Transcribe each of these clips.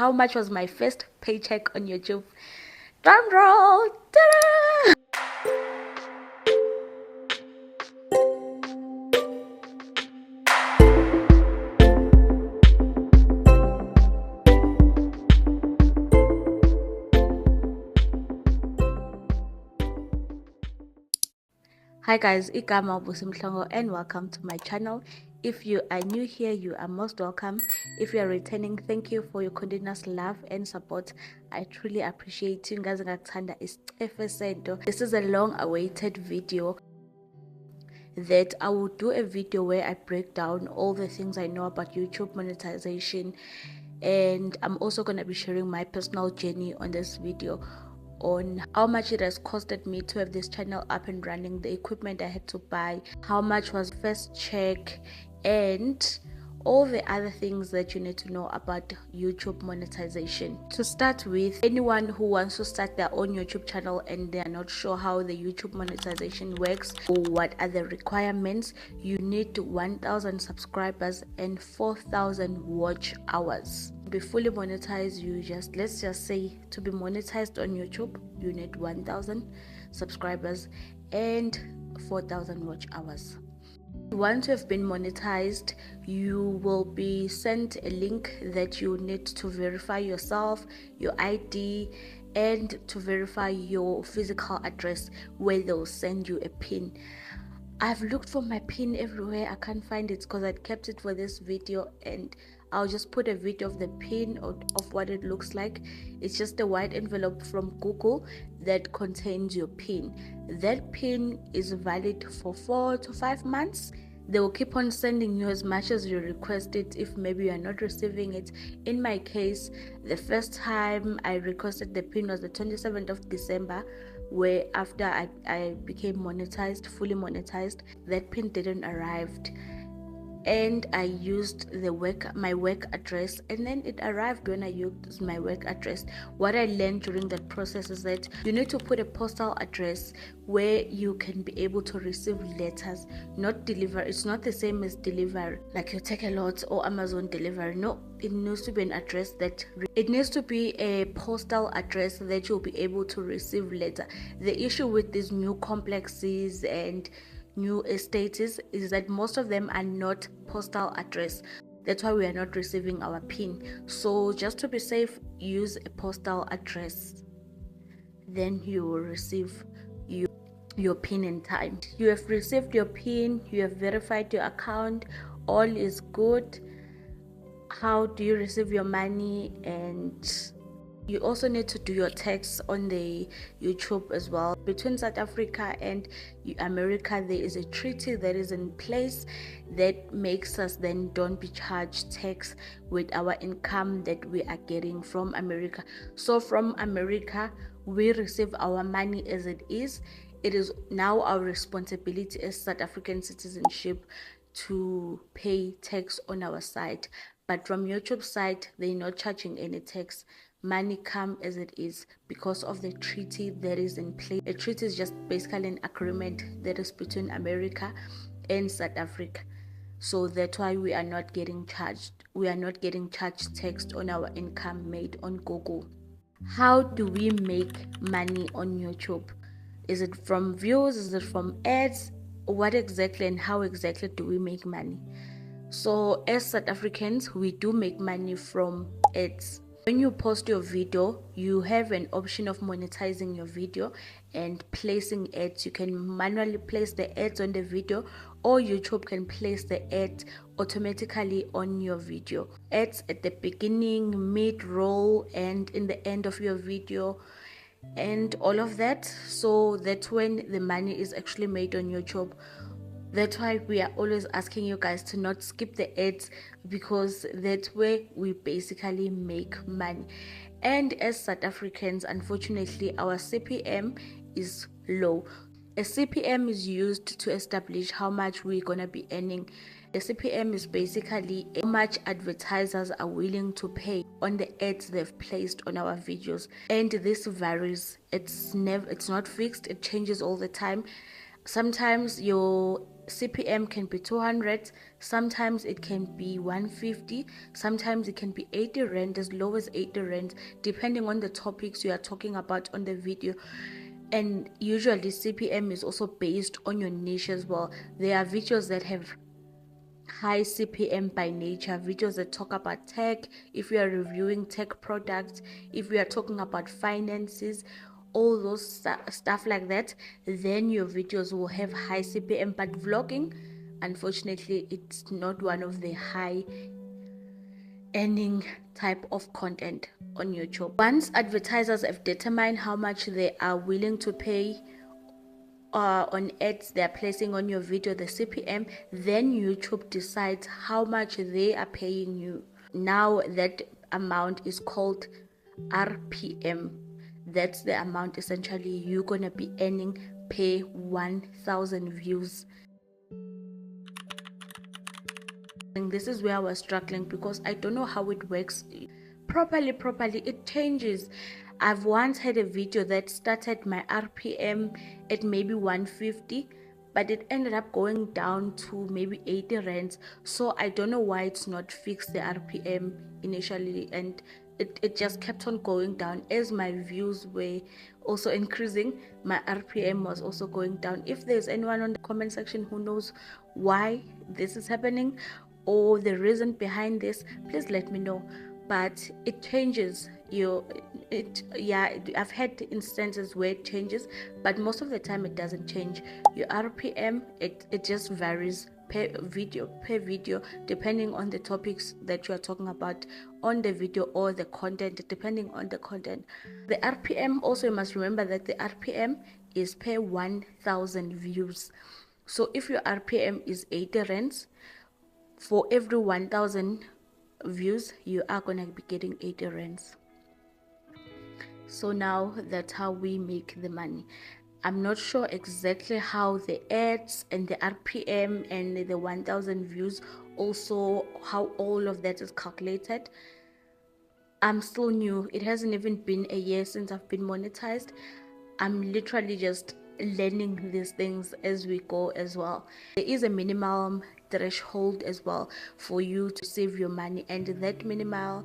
How much was my first paycheck on YouTube? Drum roll! Ta-da! Hi guys, igama Busi Mhlongo and welcome to my channel. If you are new here, you are most welcome. If you are returning, thank you for your continuous love and support. I truly appreciate you. This is a long awaited video that I will do a video where I break down all the things I know about YouTube monetization, and I'm also going to be sharing my personal journey on this video on how much it has costed me to have this channel up and running, the equipment I had to buy, how much was first check, and all the other things that you need to know about YouTube monetization. To start with, anyone who wants to start their own YouTube channel and they are not sure how the YouTube monetization works or what are the requirements, you need 1,000 subscribers and 4,000 watch hours. To be fully monetized, let's just say, to be monetized on YouTube, you need 1,000 subscribers and 4,000 watch hours. Once you have been monetized, you will be sent a link that you need to verify yourself, your ID, and to verify your physical address, where they'll send you a pin. I've looked for my pin everywhere. I can't find it because I kept it for this video, and I'll just put a video of the pin of what it looks like. It's just a white envelope from Google that contains your pin. That pin is valid for 4 to 5 months. They will keep on sending you as much as you request it if maybe you are not receiving it. In my case, the first time I requested the pin was the 27th of December, where after I became monetized, fully monetized, that pin didn't arrive, and I used my work address, and then it arrived when I used my work address. What I learned during that process is that you need to put a postal address where you can be able to receive letters, not deliver. It's not the same as delivery, like you take a lot or Amazon delivery. No, it needs to be an address it needs to be a postal address that you'll be able to receive letter. The issue with these new complexes and new estates is that most of them are not postal address. That's why we are not receiving our pin. So just to be safe, use a postal address, then you will receive your pin in time. You have received your pin, you have verified your account, all is good. How do you receive your money? And you also need to do your tax on the YouTube as well. Between South Africa and America, there is a treaty that is in place that makes us then don't be charged tax with our income that we are getting from America. So from America, we receive our money as it is. It is now our responsibility as South African citizenship to pay tax on our side. But from YouTube side, they're not charging any tax. Money come as it is because of the treaty that is in place. A treaty is just basically an agreement that is between America and South Africa. So that's why we are not getting charged. We are not getting charged tax on our income made on Google. How do we make money on YouTube? Is it from views? Is it from ads? What exactly and how exactly do we make money? So as South Africans, we do make money from ads. When you post your video, you have an option of monetizing your video and placing ads. You can manually place the ads on the video, or YouTube can place the ad automatically on your video. Ads at the beginning, mid-roll, and in the end of your video, and all of that. So that's when the money is actually made on YouTube. That's why we are always asking you guys to not skip the ads, because that's where we basically make money. And as South Africans, unfortunately, our CPM is low. A CPM is used to establish how much we're gonna be earning. The CPM is basically how much advertisers are willing to pay on the ads they've placed on our videos, and this varies. It's not fixed, it changes all the time. Sometimes your CPM can be 200, sometimes it can be 150, sometimes it can be 80 rand, as low as 80 rand, depending on the topics you are talking about on the video. And usually CPM is also based on your niche as well. There are videos that have high CPM by nature, videos that talk about tech, if we are reviewing tech products, if we are talking about finances, all those stuff like that, then your videos will have high CPM. But vlogging, unfortunately, it's not one of the high earning type of content on YouTube. Once advertisers have determined how much they are willing to pay on ads they're placing on your video, the CPM, then YouTube decides how much they are paying you. Now that amount is called RPM. That's the amount essentially you're gonna be earning per 1,000 views. And this is where I was struggling because I don't know how it works properly. It changes. I've once had a video that started my RPM at maybe 150, but it ended up going down to maybe 80 rands. So I don't know why it's not fixed, the RPM initially, and it just kept on going down as my views were also increasing. My RPM was also going down. If there's anyone on the comment section who knows why this is happening or the reason behind this, please let me know. But it changes. I've had instances where it changes, but most of the time it doesn't change. Your RPM, it just varies per video, depending on the topics that you are talking about on the video, or the content, depending on the content. The RPM also, you must remember that the RPM is per 1,000 views. So if your RPM is 80 rands, for every 1,000 views you are gonna be getting 80 rands. So now that's how we make the money. I'm not sure exactly how the ads and the RPM and the 1,000 views, also how all of that is calculated. I'm still new. It hasn't even been a year since I've been monetized. I'm literally just learning these things as we go as well. There is a minimum threshold as well for you to save your money, and that minimal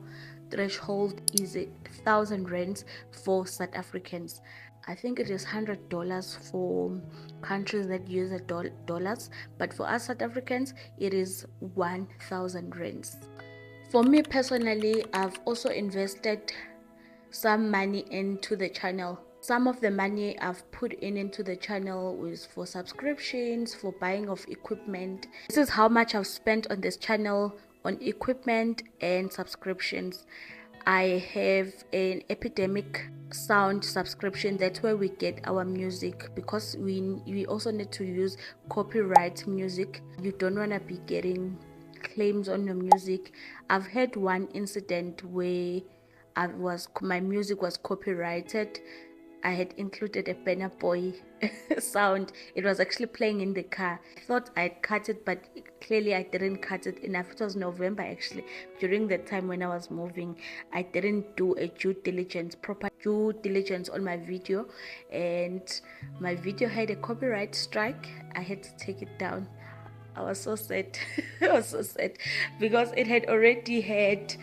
threshold is 1,000 rands for South Africans. I think it is $100 for countries that use dollars, but for us South Africans it is 1,000 rands. For me personally, I've also invested some money into the channel. Some of the money I've put into the channel was for subscriptions, for buying of equipment. This is how much I've spent on this channel on equipment and subscriptions. I have an Epidemic Sound subscription. That's where we get our music, because we also need to use copyright music. You don't want to be getting claims on your music. I've had one incident where my music was copyrighted. I had included a Banner Boy sound. It was actually playing in the car. I thought I'd cut it, but clearly I didn't cut it enough. It was November actually. During the time when I was moving, I didn't do a proper due diligence on my video, and my video had a copyright strike. I had to take it down. I was so sad. I was so sad because it had already had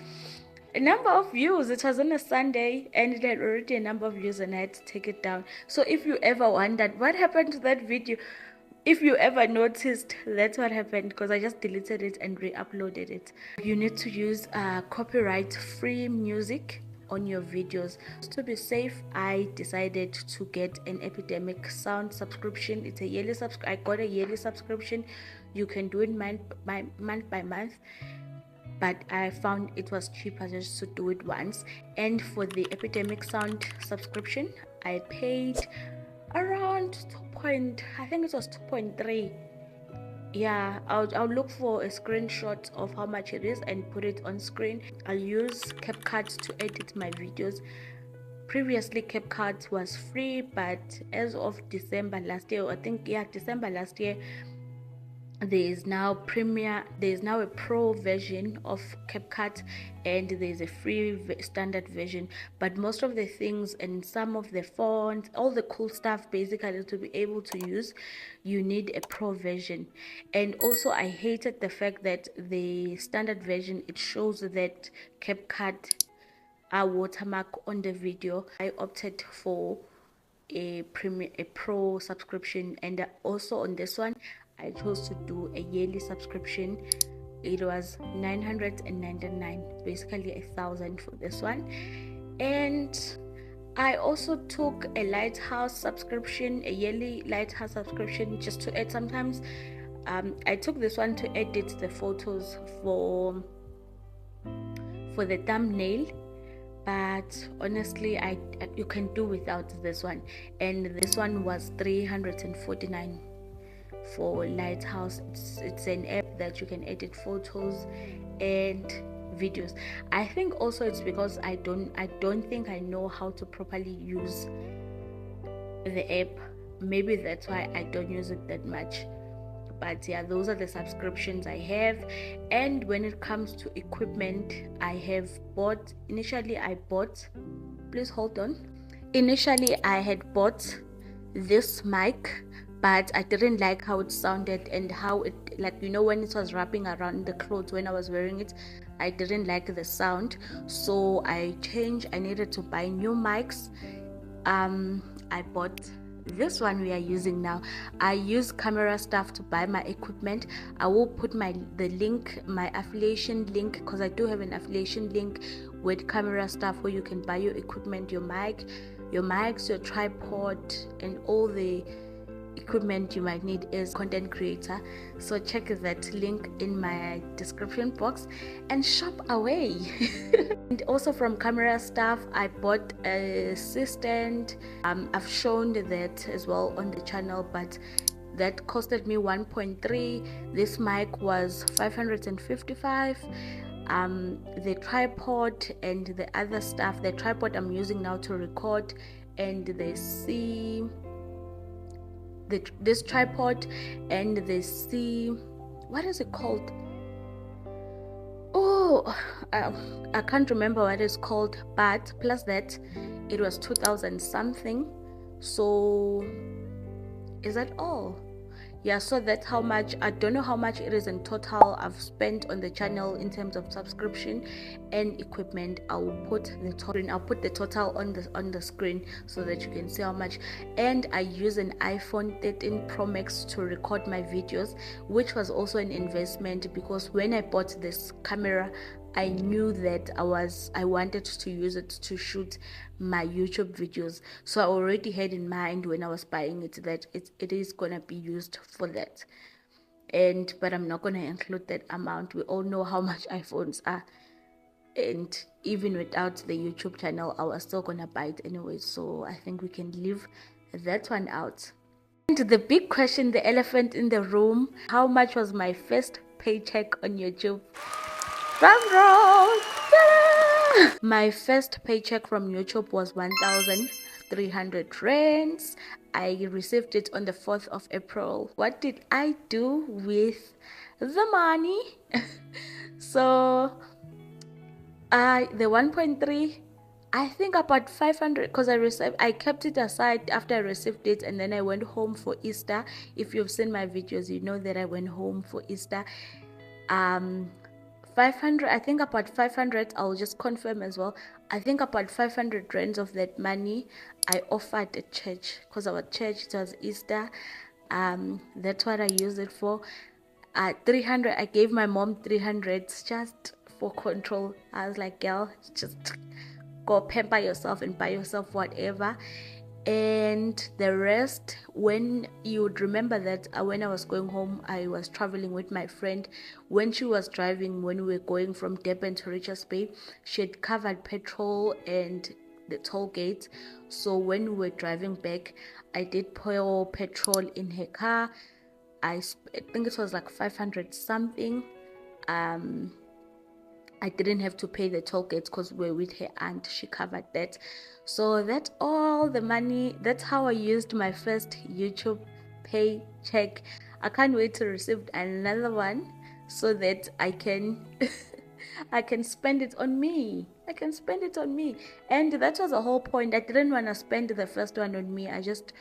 a number of views. It was on a Sunday and it had already a number of views, and I had to take it down. So if you ever wondered what happened to that video, if you ever noticed, that's what happened, because I just deleted it and re-uploaded it. You need to use copyright free music on your videos. To be safe, I decided to get an Epidemic Sound subscription. It's a yearly I got a yearly subscription. You can do it month by month, but I found it was cheaper just to do it once. And for the Epidemic Sound subscription, I paid around I think it was 2.3. Yeah, I'll look for a screenshot of how much it is and put it on screen. I'll use CapCut to edit my videos. Previously CapCut was free, but as of December last year, I think, yeah, December last year, there's now a pro version of CapCut, and there's a free standard version. But most of the things and some of the fonts, all the cool stuff, basically to be able to use, you need a pro version. And also I hated the fact that the standard version, it shows that CapCut watermark on the video. I opted for a pro subscription, and also on this one I chose to do a yearly subscription. It was 999, basically 1,000 for this one. And I also took a Lighthouse subscription, a yearly Lighthouse subscription, just to add sometimes. I took this one to edit the photos for the thumbnail, but honestly you can do without this one. And this one was 349 for Lighthouse. It's an app that you can edit photos and videos. I think also it's because I don't think I know how to properly use the app. Maybe that's why I don't use it that much. But yeah, those are the subscriptions I have. And when it comes to equipment, I have bought, initially I bought, please hold on. Initially I had bought this mic, but I didn't like how it sounded and how it, like, you know, when it was wrapping around the clothes when I was wearing it, I didn't like the sound. So I needed to buy new mics. I bought this one we are using now. I use camera stuff to buy my equipment. I will put my affiliation link, because I do have an affiliation link with camera stuff where you can buy your equipment, your mics, your tripod, and all the equipment you might need as content creator. So check that link in my description box and shop away. And also from camera stuff, I bought a assistant. I've shown that as well on the channel, but that costed me 1.3. This mic was 555. The tripod and the other stuff, the tripod I'm using now to record, and this tripod and what is it called? Oh, I can't remember what it's called, but plus that, it was 2,000 something. So is that all? Yeah, so that's how much. I don't know how much it is in total I've spent on the channel in terms of subscription and equipment. I'll put the total on the screen so that you can see how much. And I use an iPhone 13 Pro Max to record my videos, which was also an investment, because when I bought this camera, I knew that I wanted to use it to shoot my YouTube videos. So I already had in mind when I was buying it that it is gonna be used for that. But I'm not gonna include that amount. We all know how much iPhones are. And even without the YouTube channel, I was still gonna buy it anyway. So I think we can leave that one out. And the big question, the elephant in the room: how much was my first paycheck on YouTube? Drum roll! Ta-da! My first paycheck from YouTube was 1,300 rands. I received it on the 4th of April. What did I do with the money? So the 1.3, I think about 500, because I kept it aside after I received it, and then I went home for Easter. If you've seen my videos, you know that I went home for Easter. 500, I think about 500, I'll just confirm as well. I think about 500 rands of that money I offered at church, because our church, it was Easter. That's what I used it for. 300, I gave my mom 300 just for control. I was like, girl, just go pamper yourself and buy yourself whatever. And the rest, when you would remember that when I was going home, I was traveling with my friend. When she was driving, when we were going from Durban to Richards Bay, she had covered petrol and the toll gate. So when we were driving back, I did pour petrol in her car. I think it was like 500 something. I didn't have to pay the toll gates because we're with her aunt. She covered that. So that's all the money. That's how I used my first YouTube paycheck. I can't wait to receive another one so that I can I can spend it on me. I can spend it on me. And that was the whole point. I didn't want to spend the first one on me. I just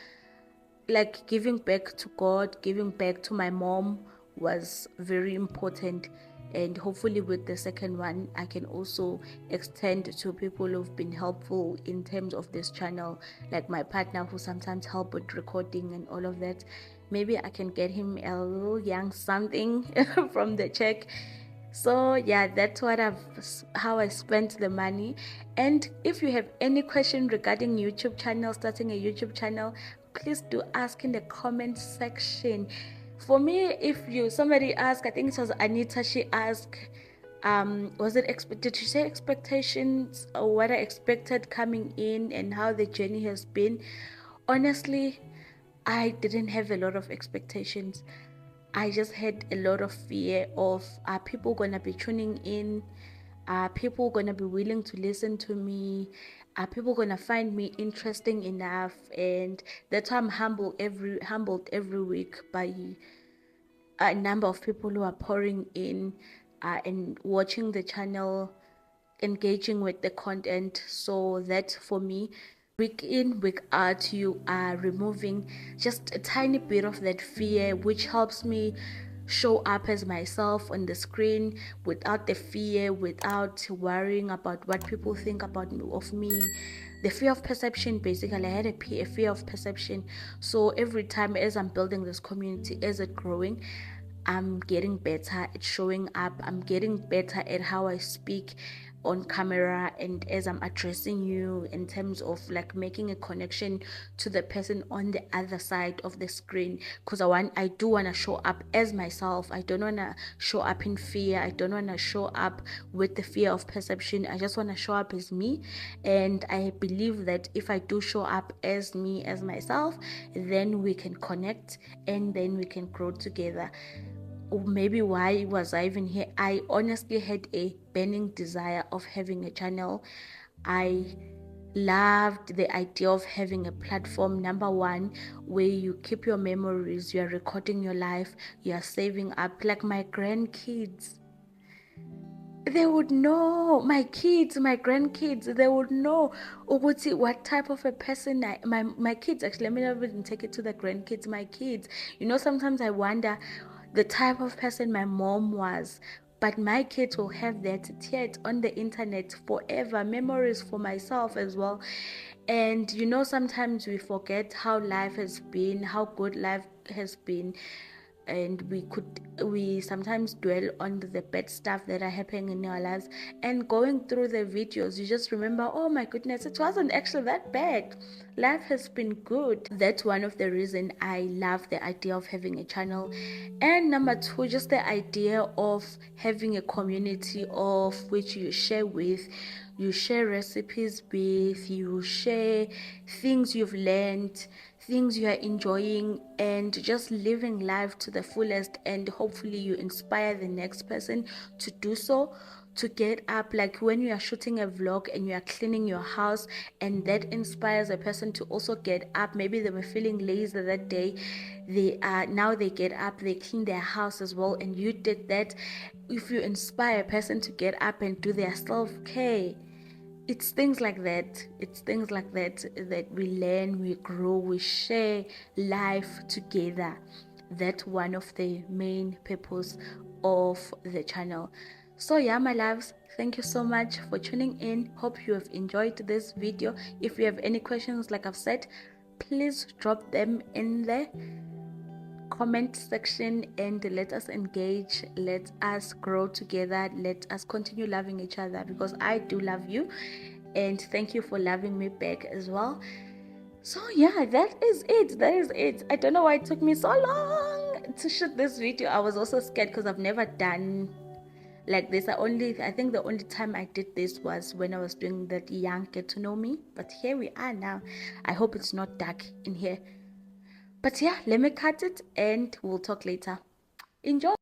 like giving back to God, giving back to my mom was very important. And hopefully, with the second one, I can also extend to people who've been helpful in terms of this channel, like my partner who sometimes help with recording and all of that. Maybe I can get him a little young something from the check. So yeah, that's how I spent the money. And if you have any question regarding YouTube channel, starting a YouTube channel, please do ask in the comment section. For me, if somebody asked, I think it was Anita, she asked, was it did she say expectations or what I expected coming in and how the journey has been? Honestly, I didn't have a lot of expectations. I just had a lot of fear of, are people gonna be tuning in? Are people gonna be willing to listen to me? Are people gonna find me interesting enough? And that's why I'm humbled every week by a number of people who are pouring in and watching the channel, engaging with the content. So that for me, week in, week out, you are removing just a tiny bit of that fear, which helps me show up as myself on the screen without the fear, without worrying about what people think of me. The fear of perception, basically, I had a fear of perception. So every time as I'm building this community, as it growing, I'm getting better at showing up. I'm getting better at how I speak on camera and as I'm addressing you, in terms of like making a connection to the person on the other side of the screen, because I do want to show up as myself. I don't want to show up in fear. I don't want to show up with the fear of perception. I just want to show up as me, and I believe that if I do show up as me, as myself, then we can connect and then we can grow together. Or maybe why was I even here? I honestly had a burning desire of having a channel. I loved the idea of having a platform, number one, where you keep your memories, you are recording your life, you are saving up. Like my grandkids, they would know. My grandkids, they would know ukuthi what type of a person my kids, actually, let me not even take it to the grandkids. My kids, sometimes I wonder the type of person my mom was, but my kids will have that yet on the internet forever, memories for myself as well. And sometimes we forget how life has been, how good life has been, and we sometimes dwell on the bad stuff that are happening in our lives. And going through the videos, you just remember, oh my goodness, it wasn't actually that bad. Life has been good. That's one of the reasons I love the idea of having a channel. And number two, just the idea of having a community of which you share with. You share recipes with, you share things you've learned, things you are enjoying, and just living life to the fullest. And hopefully you inspire the next person to do so, to get up. Like when you are shooting a vlog and you are cleaning your house, and that inspires a person to also get up. Maybe they were feeling lazy that day, they get up, they clean their house as well, and you did that. If you inspire a person to get up and do their self-care, it's things like that. That we learn, we grow, we share life together. That's one of the main purpose of the channel. So yeah, my loves, thank you so much for tuning in. Hope you have enjoyed this video. If you have any questions, like I've said, please drop them in the comment section and let us engage, let us grow together, let us continue loving each other, because I do love you, and thank you for loving me back as well. So yeah, that is it. I don't know why it took me so long to shoot this video. I was also scared because I've never done like this. I think the only time I did this was when I was doing that young get to know me, but here we are now. I hope it's not dark in here. But yeah, let me cut it and we'll talk later. Enjoy.